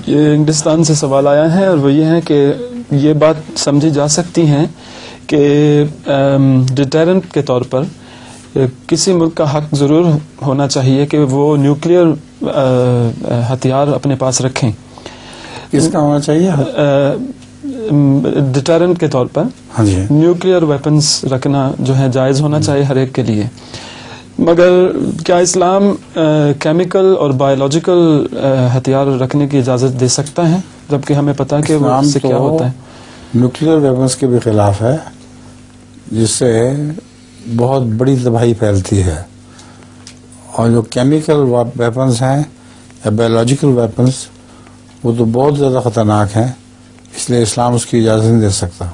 ये इंग्लिस्तान से सवाल आया है और वो ये है कि ये बात समझी जा सकती है कि डिटेरेंट के तौर पर किसी मुल्क का हक ज़रूर होना चाहिए कि वो न्यूक्लियर हथियार अपने पास रखें। किसका होना चाहिए? डिटेरेंट के तौर पर हाँ जी, न्यूक्लियर वेपन्स रखना जो है जायज़ होना चाहिए हर एक के लिए। मगर क्या इस्लाम केमिकल और बायोलॉजिकल हथियार रखने की इजाज़त दे सकता है, जबकि हमें पता है कि वो इससे क्या होता है? न्यूक्लियर वेपन्स के भी खिलाफ है, जिससे बहुत बड़ी तबाही फैलती है। और जो केमिकल वेपन्स हैं या बायोलॉजिकल वेपन्स, वो तो बहुत ज़्यादा ख़तरनाक हैं, इसलिए इस्लाम उसकी इजाज़त नहीं दे सकता।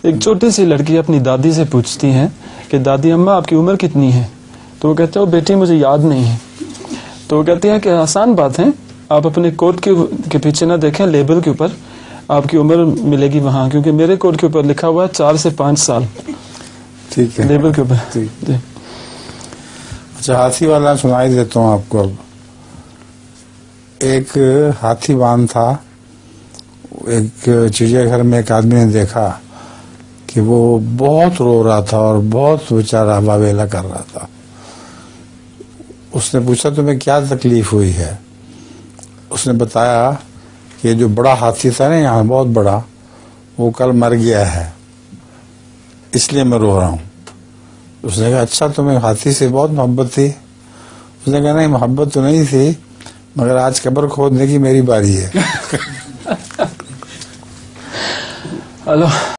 एक छोटी सी लड़की अपनी दादी से पूछती है कि दादी अम्मा आपकी उम्र कितनी है? तो वो कहते हो बेटी मुझे याद नहीं है। तो वो कहती है कि आसान बात है, आप अपने कोट के पीछे ना देखें, लेबल के ऊपर आपकी उम्र मिलेगी वहाँ, क्योंकि मेरे कोट के ऊपर लिखा हुआ है 4 से 5 साल। ठीक है, लेबल के ऊपर। जी। अच्छा, हाथी वाला सुनाई देता हूँ आपको। अब एक हाथी बांध था, एक चिड़ियाघर में एक आदमी ने देखा कि वो बहुत रो रहा था और बहुत बेचारा वावेला कर रहा था। उसने पूछा तुम्हें क्या तकलीफ हुई है? उसने बताया कि जो बड़ा हाथी था ना यहाँ, बहुत बड़ा, वो कल मर गया है, इसलिए मैं रो रहा हूँ। उसने कहा अच्छा, तुम्हें हाथी से बहुत मोहब्बत थी? उसने कहा नहीं, मोहब्बत तो नहीं थी, मगर आज कब्र खोदने की मेरी बारी है। हेलो।